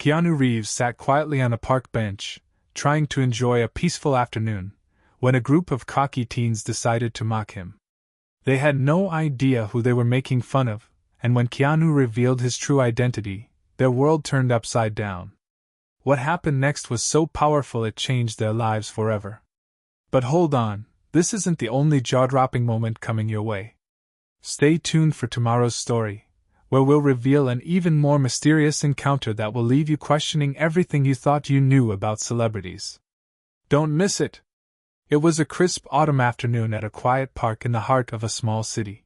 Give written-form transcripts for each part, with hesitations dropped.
Keanu Reeves sat quietly on a park bench, trying to enjoy a peaceful afternoon, when a group of cocky teens decided to mock him. They had no idea who they were making fun of, and when Keanu revealed his true identity, their world turned upside down. What happened next was so powerful it changed their lives forever. But hold on, this isn't the only jaw-dropping moment coming your way. Stay tuned for tomorrow's story, where we'll reveal an even more mysterious encounter that will leave you questioning everything you thought you knew about celebrities. Don't miss it! It was a crisp autumn afternoon at a quiet park in the heart of a small city.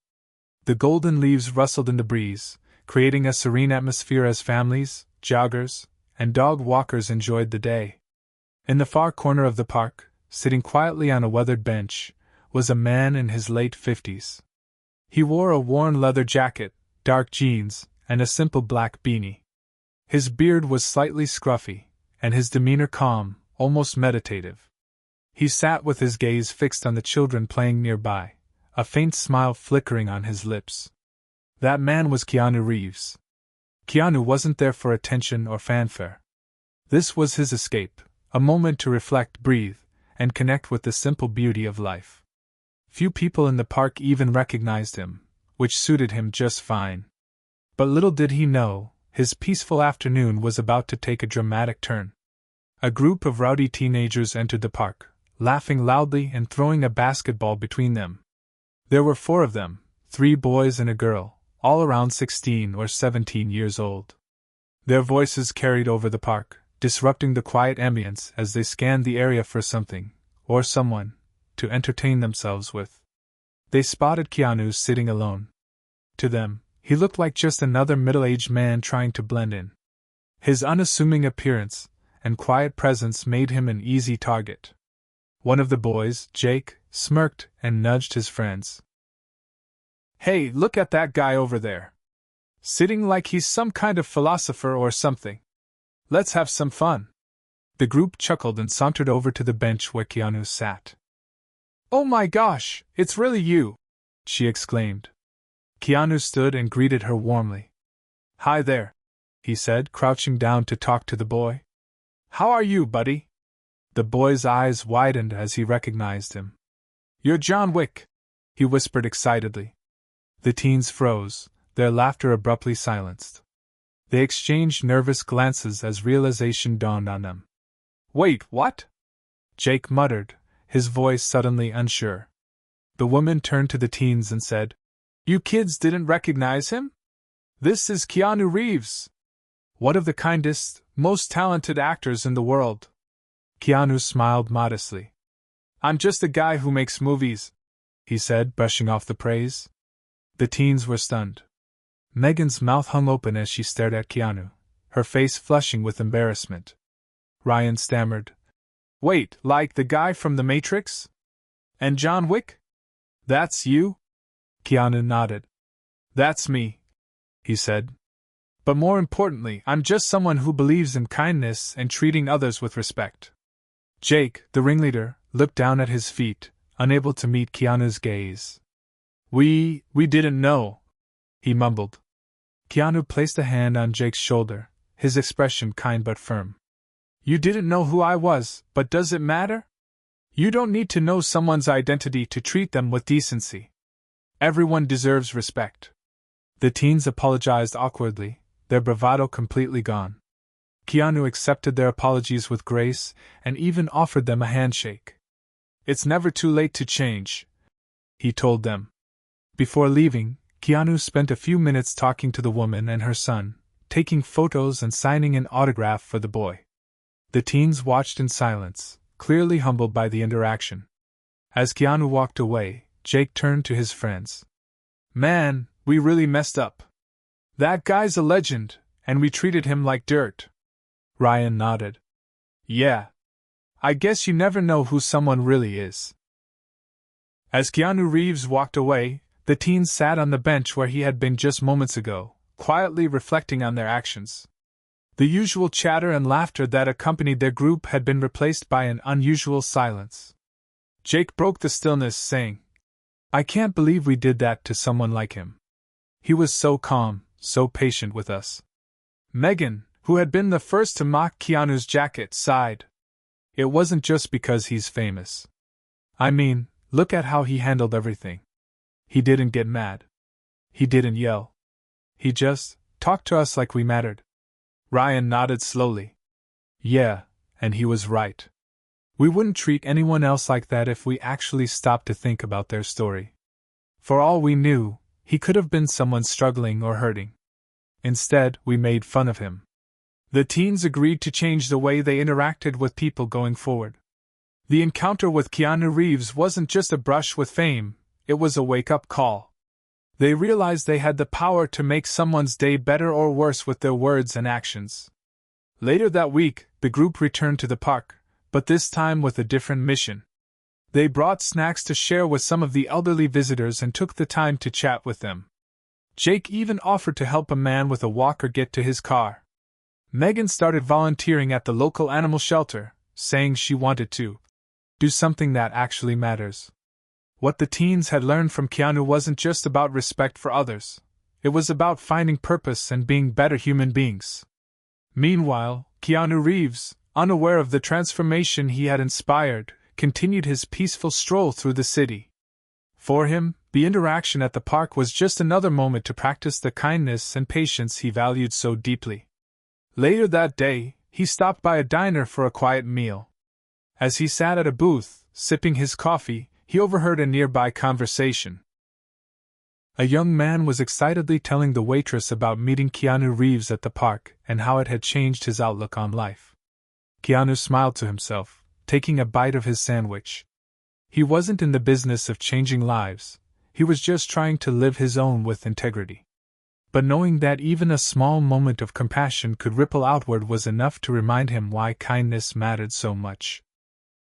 The golden leaves rustled in the breeze, creating a serene atmosphere as families, joggers, and dog walkers enjoyed the day. In the far corner of the park, sitting quietly on a weathered bench, was a man in his late 50s. He wore a worn leather jacket, dark jeans, and a simple black beanie. His beard was slightly scruffy, and his demeanor calm, almost meditative. He sat with his gaze fixed on the children playing nearby, a faint smile flickering on his lips. That man was Keanu Reeves. Keanu wasn't there for attention or fanfare. This was his escape, a moment to reflect, breathe, and connect with the simple beauty of life. Few people in the park even recognized him, which suited him just fine. But little did he know, his peaceful afternoon was about to take a dramatic turn. A group of rowdy teenagers entered the park, laughing loudly and throwing a basketball between them. There were 4 of them, 3 boys and a girl, all around 16 or 17 years old. Their voices carried over the park, disrupting the quiet ambience as they scanned the area for something, or someone, to entertain themselves with. They spotted Keanu sitting alone. To them, he looked like just another middle-aged man trying to blend in. His unassuming appearance and quiet presence made him an easy target. One of the boys, Jake, smirked and nudged his friends. "Hey, look at that guy over there. Sitting like he's some kind of philosopher or something. Let's have some fun." The group chuckled and sauntered over to the bench where Keanu sat. "Oh my gosh, it's really you!" she exclaimed. Keanu stood and greeted her warmly. "Hi there," he said, crouching down to talk to the boy. "How are you, buddy?" The boy's eyes widened as he recognized him. "You're John Wick," he whispered excitedly. The teens froze, their laughter abruptly silenced. They exchanged nervous glances as realization dawned on them. "Wait, what?" Jake muttered, his voice suddenly unsure. The woman turned to the teens and said, "You kids didn't recognize him? This is Keanu Reeves. One of the kindest, most talented actors in the world." Keanu smiled modestly. "I'm just a guy who makes movies," he said, brushing off the praise. The teens were stunned. Megan's mouth hung open as she stared at Keanu, her face flushing with embarrassment. Ryan stammered, "Wait, like the guy from The Matrix? And John Wick? That's you?" Keanu nodded. "That's me," he said. "But more importantly, I'm just someone who believes in kindness and treating others with respect." Jake, the ringleader, looked down at his feet, unable to meet Keanu's gaze. We didn't know," he mumbled. Keanu placed a hand on Jake's shoulder, his expression kind but firm. "You didn't know who I was, but does it matter? You don't need to know someone's identity to treat them with decency. Everyone deserves respect." The teens apologized awkwardly, their bravado completely gone. Keanu accepted their apologies with grace and even offered them a handshake. "It's never too late to change," he told them. Before leaving, Keanu spent a few minutes talking to the woman and her son, taking photos and signing an autograph for the boy. The teens watched in silence, clearly humbled by the interaction. As Keanu walked away, Jake turned to his friends. "Man, we really messed up. That guy's a legend, and we treated him like dirt." Ryan nodded. "Yeah. I guess you never know who someone really is." As Keanu Reeves walked away, the teens sat on the bench where he had been just moments ago, quietly reflecting on their actions. The usual chatter and laughter that accompanied their group had been replaced by an unusual silence. Jake broke the stillness, saying, "I can't believe we did that to someone like him. He was so calm, so patient with us." Megan, who had been the first to mock Keanu's jacket, sighed. It wasn't just because he's famous. I mean, look at how he handled everything. He didn't get mad. He didn't yell. He just talked to us like we mattered. Ryan nodded slowly. Yeah, and he was right. We wouldn't treat anyone else like that if we actually stopped to think about their story. For all we knew, he could have been someone struggling or hurting. Instead, we made fun of him. The teens agreed to change the way they interacted with people going forward. The encounter with Keanu Reeves wasn't just a brush with fame, it was a wake-up call. They realized they had the power to make someone's day better or worse with their words and actions. Later that week, the group returned to the park, but this time with a different mission. They brought snacks to share with some of the elderly visitors and took the time to chat with them. Jake even offered to help a man with a walker get to his car. Megan started volunteering at the local animal shelter, saying she wanted to do something that actually matters. What the teens had learned from Keanu wasn't just about respect for others. It was about finding purpose and being better human beings. Meanwhile, Keanu Reeves, unaware of the transformation he had inspired, continued his peaceful stroll through the city. For him, the interaction at the park was just another moment to practice the kindness and patience he valued so deeply. Later that day, he stopped by a diner for a quiet meal. As he sat at a booth, sipping his coffee, he overheard a nearby conversation. A young man was excitedly telling the waitress about meeting Keanu Reeves at the park and how it had changed his outlook on life. Keanu smiled to himself, taking a bite of his sandwich. He wasn't in the business of changing lives, he was just trying to live his own with integrity. But knowing that even a small moment of compassion could ripple outward was enough to remind him why kindness mattered so much.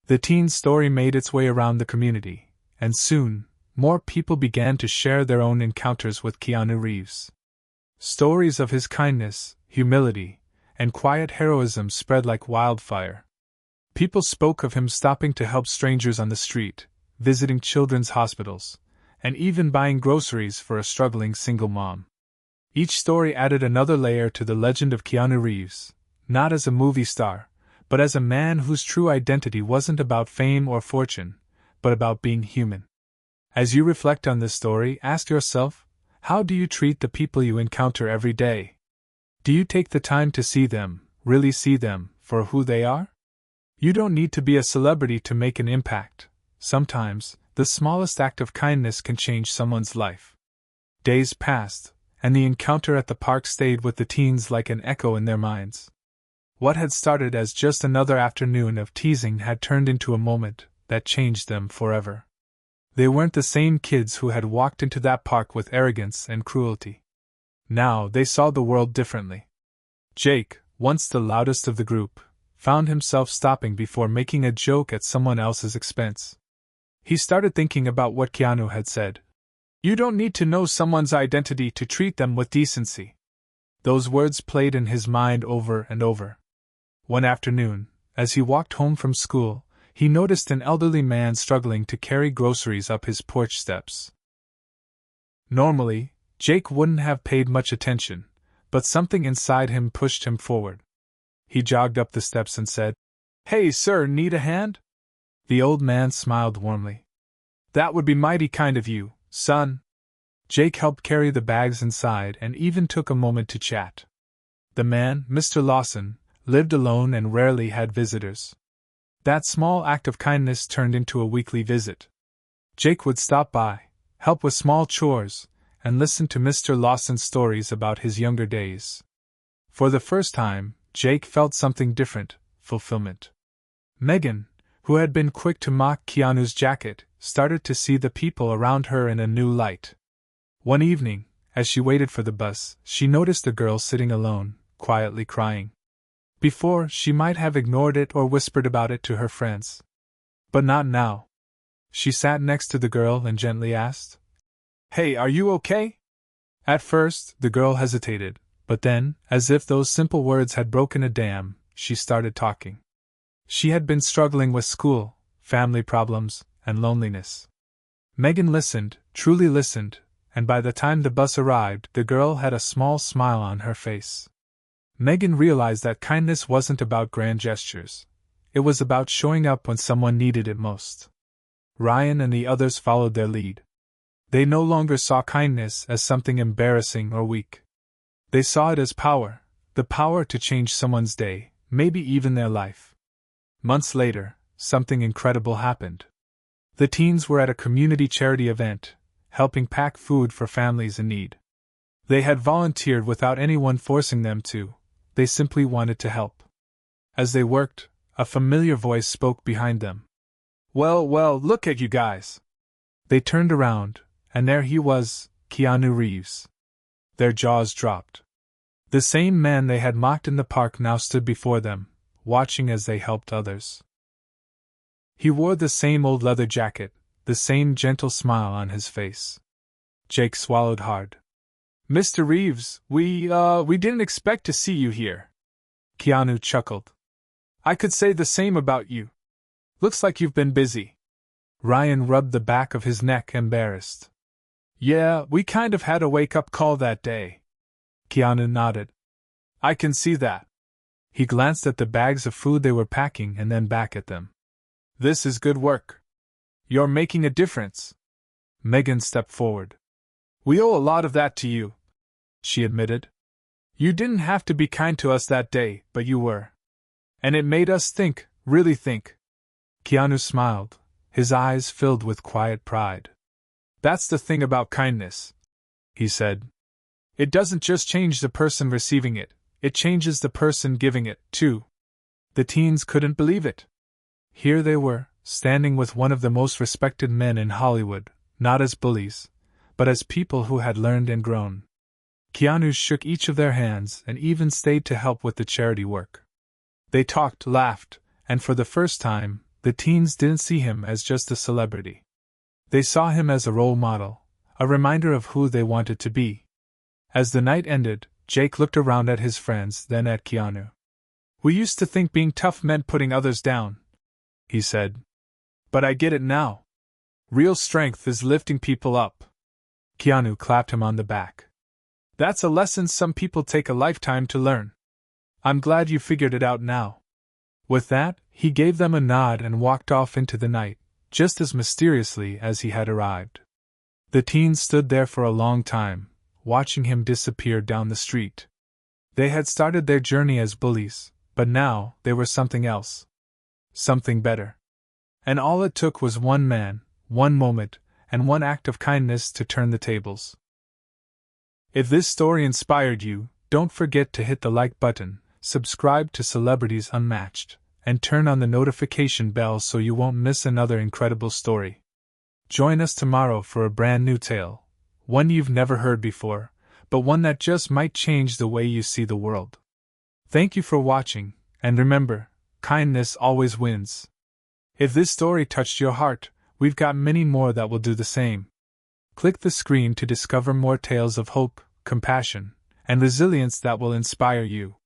The teen's story made its way around the community, and soon, more people began to share their own encounters with Keanu Reeves. Stories of his kindness, humility, and quiet heroism spread like wildfire. People spoke of him stopping to help strangers on the street, visiting children's hospitals, and even buying groceries for a struggling single mom. Each story added another layer to the legend of Keanu Reeves, not as a movie star, but as a man whose true identity wasn't about fame or fortune, but about being human. As you reflect on this story, ask yourself, how do you treat the people you encounter every day? Do you take the time to see them, really see them, for who they are? You don't need to be a celebrity to make an impact. Sometimes, the smallest act of kindness can change someone's life. Days passed, and the encounter at the park stayed with the teens like an echo in their minds. What had started as just another afternoon of teasing had turned into a moment that changed them forever. They weren't the same kids who had walked into that park with arrogance and cruelty. Now they saw the world differently. Jake, once the loudest of the group, found himself stopping before making a joke at someone else's expense. He started thinking about what Keanu had said. You don't need to know someone's identity to treat them with decency. Those words played in his mind over and over. One afternoon, as he walked home from school, he noticed an elderly man struggling to carry groceries up his porch steps. Normally, Jake wouldn't have paid much attention, but something inside him pushed him forward. He jogged up the steps and said, "Hey, sir, need a hand?" The old man smiled warmly. "That would be mighty kind of you, son." Jake helped carry the bags inside and even took a moment to chat. The man, Mr. Lawson, lived alone and rarely had visitors. That small act of kindness turned into a weekly visit. Jake would stop by, help with small chores, and listen to Mr. Lawson's stories about his younger days. For the first time, Jake felt something different, fulfillment. Megan, who had been quick to mock Keanu's jacket, started to see the people around her in a new light. One evening, as she waited for the bus, she noticed a girl sitting alone, quietly crying. Before, she might have ignored it or whispered about it to her friends. But not now. She sat next to the girl and gently asked, "Hey, are you okay?" At first, the girl hesitated, but then, as if those simple words had broken a dam, she started talking. She had been struggling with school, family problems, and loneliness. Megan listened, truly listened, and by the time the bus arrived, the girl had a small smile on her face. Megan realized that kindness wasn't about grand gestures. It was about showing up when someone needed it most. Ryan and the others followed their lead. They no longer saw kindness as something embarrassing or weak. They saw it as power, the power to change someone's day, maybe even their life. Months later, something incredible happened. The teens were at a community charity event, helping pack food for families in need. They had volunteered without anyone forcing them to, they simply wanted to help. As they worked, a familiar voice spoke behind them. Well, look at you guys. They turned around, and there he was, Keanu Reeves. Their jaws dropped. The same man they had mocked in the park now stood before them, watching as they helped others. He wore the same old leather jacket, the same gentle smile on his face. Jake swallowed hard. Mr. Reeves, we didn't expect to see you here. Keanu chuckled. I could say the same about you. Looks like you've been busy. Ryan rubbed the back of his neck, embarrassed. Yeah, we kind of had a wake-up call that day. Keanu nodded. I can see that. He glanced at the bags of food they were packing and then back at them. This is good work. You're making a difference. Megan stepped forward. We owe a lot of that to you, she admitted. You didn't have to be kind to us that day, but you were. And it made us think, really think. Keanu smiled, his eyes filled with quiet pride. That's the thing about kindness, he said. It doesn't just change the person receiving it, it changes the person giving it, too. The teens couldn't believe it. Here they were, standing with one of the most respected men in Hollywood, not as bullies, but as people who had learned and grown. Keanu shook each of their hands and even stayed to help with the charity work. They talked, laughed, and for the first time, the teens didn't see him as just a celebrity. They saw him as a role model, a reminder of who they wanted to be. As the night ended, Jake looked around at his friends, then at Keanu. We used to think being tough meant putting others down, he said. But I get it now. Real strength is lifting people up. Keanu clapped him on the back. That's a lesson some people take a lifetime to learn. I'm glad you figured it out now. With that, he gave them a nod and walked off into the night, just as mysteriously as he had arrived. The teens stood there for a long time, watching him disappear down the street. They had started their journey as bullies, but now they were something else. Something better. And all it took was one man, one moment, and one act of kindness to turn the tables. If this story inspired you, don't forget to hit the like button, subscribe to Celebrities Unmatched, and turn on the notification bell so you won't miss another incredible story. Join us tomorrow for a brand new tale, one you've never heard before, but one that just might change the way you see the world. Thank you for watching, and remember, kindness always wins. If this story touched your heart, we've got many more that will do the same. Click the screen to discover more tales of hope, compassion, and resilience that will inspire you.